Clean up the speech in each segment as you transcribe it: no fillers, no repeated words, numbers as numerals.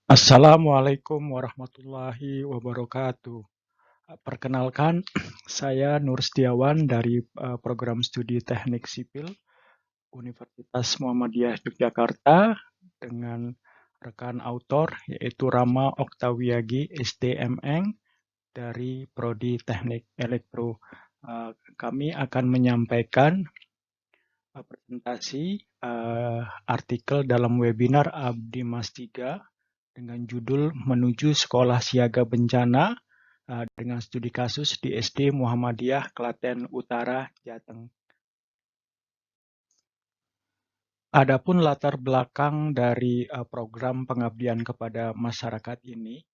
Assalamualaikum warahmatullahi wabarakatuh. Perkenalkan, saya Nur Setiawan dari program studi Teknik Sipil Universitas Muhammadiyah Yogyakarta dengan rekan autor yaitu Rama Oktawiagi STMN dari Prodi Teknik Elektro. Kami akan menyampaikan presentasi artikel dalam webinar Abdi Mas 3 dengan judul Menuju Sekolah Siaga Bencana dengan studi kasus di SD Muhammadiyah Klaten Utara, Jateng. Adapun latar belakang dari program pengabdian kepada masyarakat ini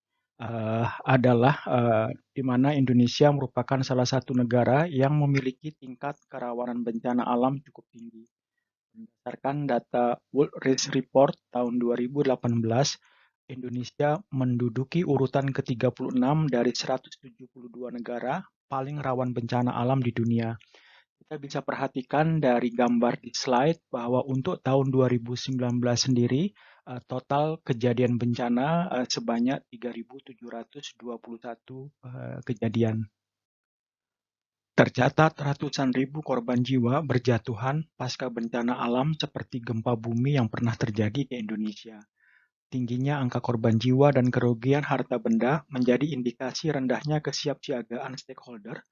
adalah di mana Indonesia merupakan salah satu negara yang memiliki tingkat kerawanan bencana alam cukup tinggi. Berdasarkan data World Risk Report tahun 2018, Indonesia menduduki urutan ke-36 dari 172 negara paling rawan bencana alam di dunia. Kita bisa perhatikan dari gambar di slide bahwa untuk tahun 2019 sendiri, total kejadian bencana sebanyak 3.721 kejadian. Tercatat ratusan ribu korban jiwa berjatuhan pasca bencana alam seperti gempa bumi yang pernah terjadi di Indonesia. Tingginya angka korban jiwa dan kerugian harta benda menjadi indikasi rendahnya kesiapsiagaan stakeholder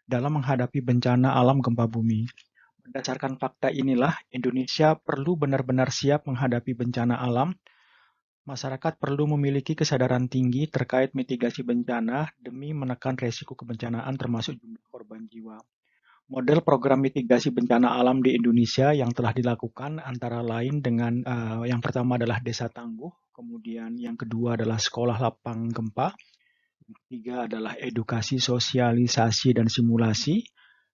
dalam menghadapi bencana alam gempa bumi. Berdasarkan fakta inilah, Indonesia perlu benar-benar siap menghadapi bencana alam. Masyarakat perlu memiliki kesadaran tinggi terkait mitigasi bencana demi menekan resiko kebencanaan termasuk jumlah korban jiwa. Model program mitigasi bencana alam di Indonesia yang telah dilakukan antara lain dengan yang pertama adalah desa tangguh, kemudian yang kedua adalah sekolah lapang gempa, yang ketiga adalah edukasi, sosialisasi, dan simulasi,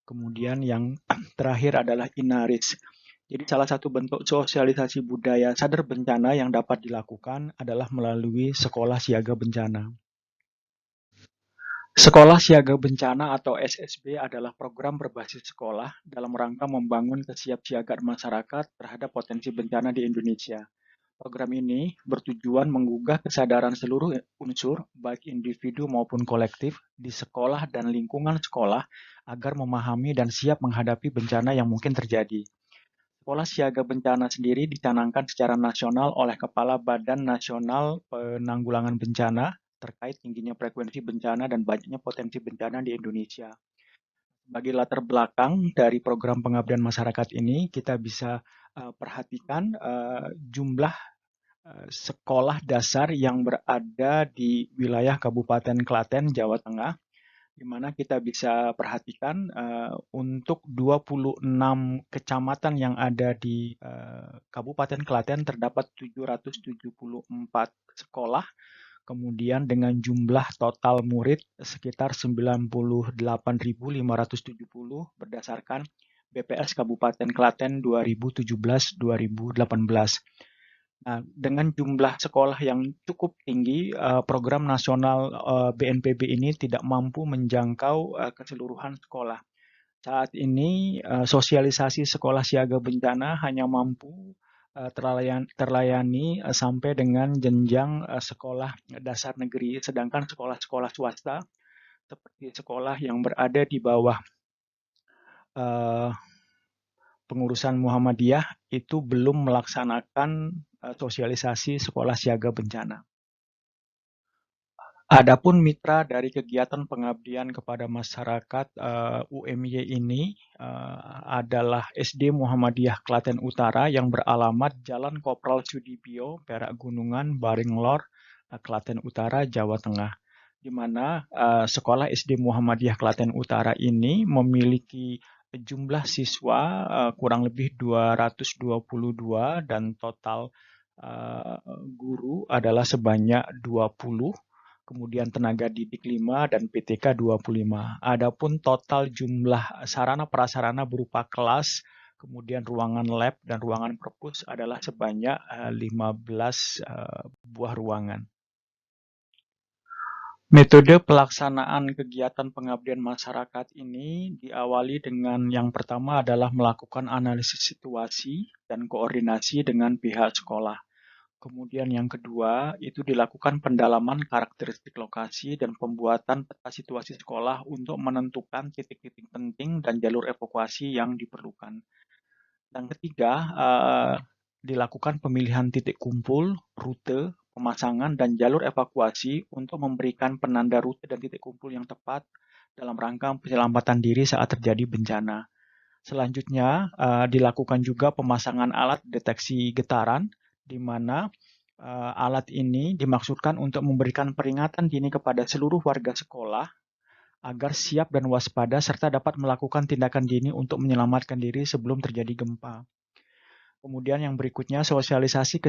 kemudian yang terakhir adalah inaris. Jadi salah satu bentuk sosialisasi budaya sadar bencana yang dapat dilakukan adalah melalui sekolah siaga bencana. Sekolah Siaga Bencana atau SSB adalah program berbasis sekolah dalam rangka membangun kesiapsiagaan masyarakat terhadap potensi bencana di Indonesia. Program ini bertujuan menggugah kesadaran seluruh unsur, baik individu maupun kolektif, di sekolah dan lingkungan sekolah agar memahami dan siap menghadapi bencana yang mungkin terjadi. Sekolah Siaga Bencana sendiri dicanangkan secara nasional oleh Kepala Badan Nasional Penanggulangan Bencana terkait tingginya frekuensi bencana dan banyaknya potensi bencana di Indonesia. Sebagai latar belakang dari program pengabdian masyarakat ini, kita bisa perhatikan jumlah sekolah dasar yang berada di wilayah Kabupaten Klaten, Jawa Tengah, di mana kita bisa perhatikan untuk 26 kecamatan yang ada di Kabupaten Klaten terdapat 774 sekolah, kemudian dengan jumlah total murid sekitar 98.570 berdasarkan BPS Kabupaten Klaten 2017-2018. Nah, dengan jumlah sekolah yang cukup tinggi, program nasional BNPB ini tidak mampu menjangkau keseluruhan sekolah. Saat ini sosialisasi sekolah siaga bencana hanya mampu terlayani sampai dengan jenjang sekolah dasar negeri, sedangkan sekolah-sekolah swasta seperti sekolah yang berada di bawah uh, pengurusan Muhammadiyah itu belum melaksanakan sosialisasi sekolah siaga bencana. Adapun mitra dari kegiatan pengabdian kepada masyarakat UMY ini adalah SD Muhammadiyah Klaten Utara yang beralamat Jalan Kopral Sudibyo, Perak Gunungan, Baringlor, Klaten Utara, Jawa Tengah, di mana sekolah SD Muhammadiyah Klaten Utara ini memiliki jumlah siswa kurang lebih 222 dan total guru adalah sebanyak 20, kemudian tenaga didik 5 dan PTK 25. Adapun total jumlah sarana prasarana berupa kelas, kemudian ruangan lab dan ruangan perpus adalah sebanyak 15 buah ruangan. Metode pelaksanaan kegiatan pengabdian masyarakat ini diawali dengan yang pertama adalah melakukan analisis situasi dan koordinasi dengan pihak sekolah. Kemudian yang kedua, itu dilakukan pendalaman karakteristik lokasi dan pembuatan peta situasi sekolah untuk menentukan titik-titik penting dan jalur evakuasi yang diperlukan. Dan ketiga, dilakukan pemilihan titik kumpul, rute, pemasangan, dan jalur evakuasi untuk memberikan penanda rute dan titik kumpul yang tepat dalam rangka penyelamatan diri saat terjadi bencana. Selanjutnya, dilakukan juga pemasangan alat deteksi getaran, di mana alat ini dimaksudkan untuk memberikan peringatan dini kepada seluruh warga sekolah agar siap dan waspada serta dapat melakukan tindakan dini untuk menyelamatkan diri sebelum terjadi gempa. Kemudian yang berikutnya, sosialisasi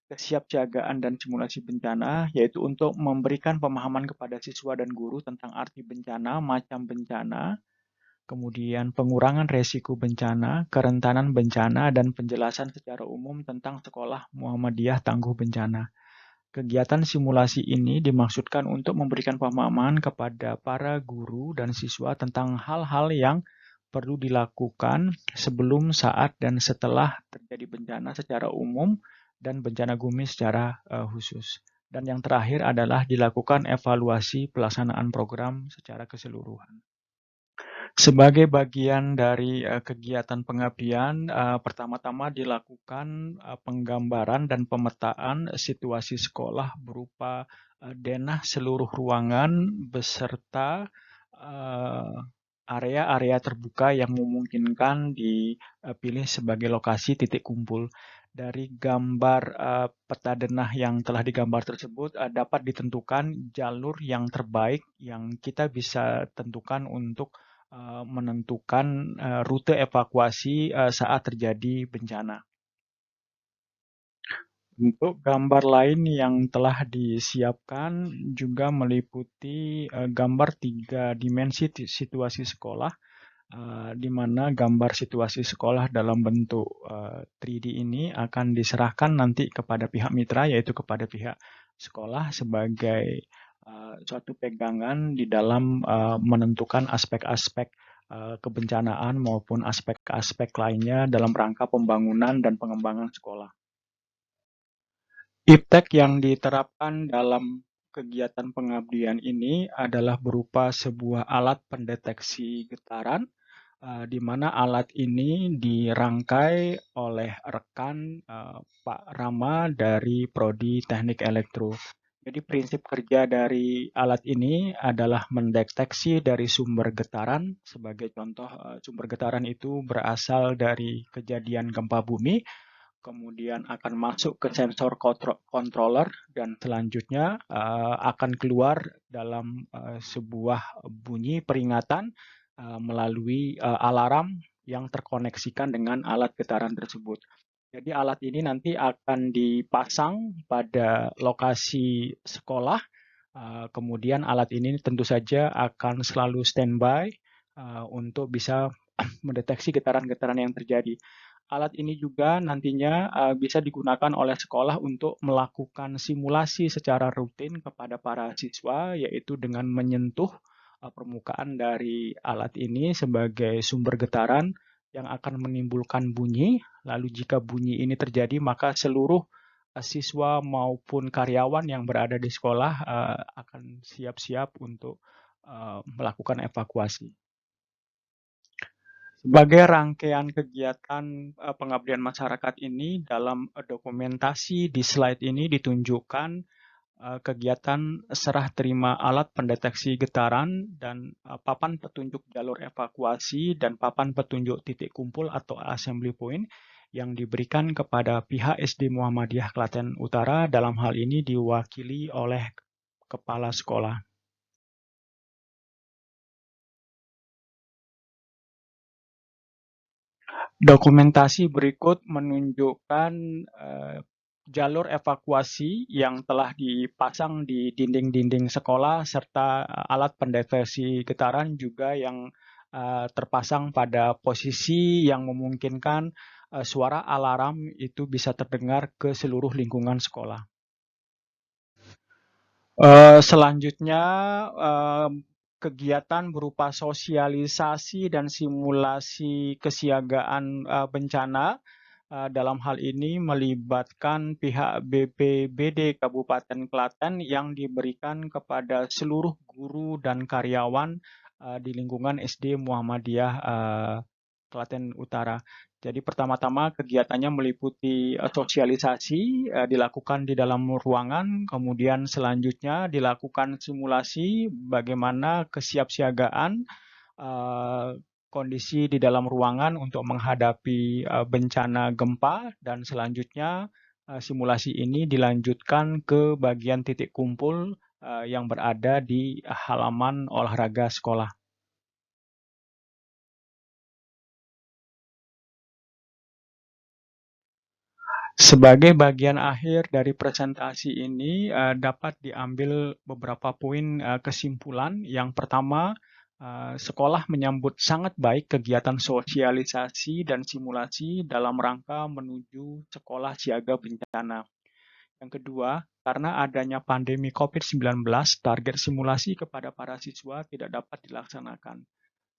kesiapsiagaan dan simulasi bencana, yaitu untuk memberikan pemahaman kepada siswa dan guru tentang arti bencana, macam bencana, kemudian pengurangan resiko bencana, kerentanan bencana, dan penjelasan secara umum tentang Sekolah Muhammadiyah Tangguh Bencana. Kegiatan simulasi ini dimaksudkan untuk memberikan pemahaman kepada para guru dan siswa tentang hal-hal yang perlu dilakukan sebelum, saat, dan setelah terjadi bencana secara umum dan bencana bumi secara khusus. Dan yang terakhir adalah dilakukan evaluasi pelaksanaan program secara keseluruhan. Sebagai bagian dari kegiatan pengabdian, pertama-tama dilakukan penggambaran dan pemetaan situasi sekolah berupa denah seluruh ruangan beserta area-area terbuka yang memungkinkan dipilih sebagai lokasi titik kumpul. Dari gambar peta denah yang telah digambar tersebut dapat ditentukan jalur yang terbaik yang kita bisa tentukan untuk menentukan rute evakuasi saat terjadi bencana. Untuk gambar lain yang telah disiapkan juga meliputi gambar 3 dimensi situasi sekolah, di mana gambar situasi sekolah dalam bentuk 3D ini akan diserahkan nanti kepada pihak mitra, yaitu kepada pihak sekolah sebagai suatu pegangan di dalam menentukan aspek-aspek kebencanaan maupun aspek-aspek lainnya dalam rangka pembangunan dan pengembangan sekolah. Iptek yang diterapkan dalam kegiatan pengabdian ini adalah berupa sebuah alat pendeteksi getaran, di mana alat ini dirangkai oleh rekan Pak Rama dari Prodi Teknik Elektro. Jadi prinsip kerja dari alat ini adalah mendeteksi dari sumber getaran. Sebagai contoh, sumber getaran itu berasal dari kejadian gempa bumi, kemudian akan masuk ke sensor controller, dan selanjutnya akan keluar dalam sebuah bunyi peringatan melalui alarm yang terkoneksikan dengan alat getaran tersebut. Jadi alat ini nanti akan dipasang pada lokasi sekolah, kemudian alat ini tentu saja akan selalu standby untuk bisa mendeteksi getaran-getaran yang terjadi. Alat ini juga nantinya bisa digunakan oleh sekolah untuk melakukan simulasi secara rutin kepada para siswa, yaitu dengan menyentuh permukaan dari alat ini sebagai sumber getaran yang akan menimbulkan bunyi. Lalu jika bunyi ini terjadi, maka seluruh siswa maupun karyawan yang berada di sekolah akan siap-siap untuk melakukan evakuasi. Sebagai rangkaian kegiatan pengabdian masyarakat ini, dalam dokumentasi di slide ini ditunjukkan kegiatan serah terima alat pendeteksi getaran dan papan petunjuk jalur evakuasi dan papan petunjuk titik kumpul atau assembly point yang diberikan kepada pihak SD Muhammadiyah Klaten Utara, dalam hal ini diwakili oleh kepala sekolah. Dokumentasi berikut menunjukkan jalur evakuasi yang telah dipasang di dinding-dinding sekolah serta alat pendeteksi getaran juga yang terpasang pada posisi yang memungkinkan suara alarm itu bisa terdengar ke seluruh lingkungan sekolah. Selanjutnya kegiatan berupa sosialisasi dan simulasi kesiagaan bencana dalam hal ini melibatkan pihak BPBD Kabupaten Klaten yang diberikan kepada seluruh guru dan karyawan di lingkungan SD Muhammadiyah Klaten Utara. Jadi pertama-tama kegiatannya meliputi sosialisasi dilakukan di dalam ruangan, kemudian selanjutnya dilakukan simulasi bagaimana kesiapsiagaan eh, kondisi di dalam ruangan untuk menghadapi bencana gempa, dan selanjutnya simulasi ini dilanjutkan ke bagian titik kumpul yang berada di halaman olahraga sekolah. Sebagai bagian akhir dari presentasi ini, dapat diambil beberapa poin kesimpulan. Yang pertama, sekolah menyambut sangat baik kegiatan sosialisasi dan simulasi dalam rangka menuju sekolah siaga bencana. Yang kedua, karena adanya pandemi COVID-19, target simulasi kepada para siswa tidak dapat dilaksanakan.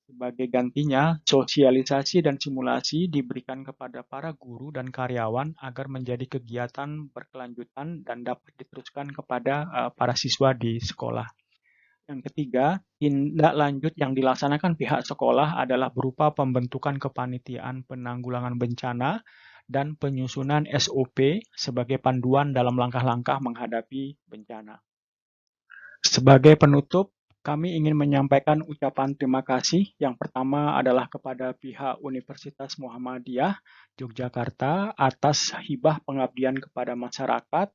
Sebagai gantinya, sosialisasi dan simulasi diberikan kepada para guru dan karyawan agar menjadi kegiatan berkelanjutan dan dapat diteruskan kepada para siswa di sekolah. Yang ketiga, tindak lanjut yang dilaksanakan pihak sekolah adalah berupa pembentukan kepanitiaan penanggulangan bencana dan penyusunan SOP sebagai panduan dalam langkah-langkah menghadapi bencana. Sebagai penutup, kami ingin menyampaikan ucapan terima kasih. Yang pertama adalah kepada pihak Universitas Muhammadiyah Yogyakarta atas hibah pengabdian kepada masyarakat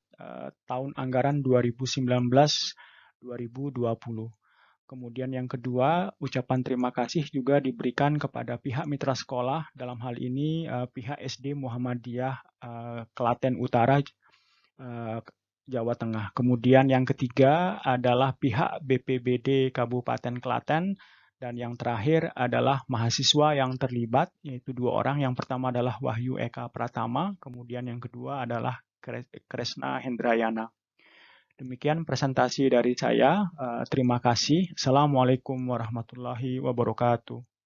tahun anggaran 2019-2020. Kemudian yang kedua, ucapan terima kasih juga diberikan kepada pihak mitra sekolah, dalam hal ini pihak SD Muhammadiyah Klaten Utara, Jawa Tengah. Kemudian yang ketiga adalah pihak BPBD Kabupaten Klaten, dan yang terakhir adalah mahasiswa yang terlibat, yaitu 2 orang. Yang pertama adalah Wahyu Eka Pratama, kemudian yang kedua adalah Kresna Hendrayana. Demikian presentasi dari saya. Terima kasih. Assalamualaikum warahmatullahi wabarakatuh.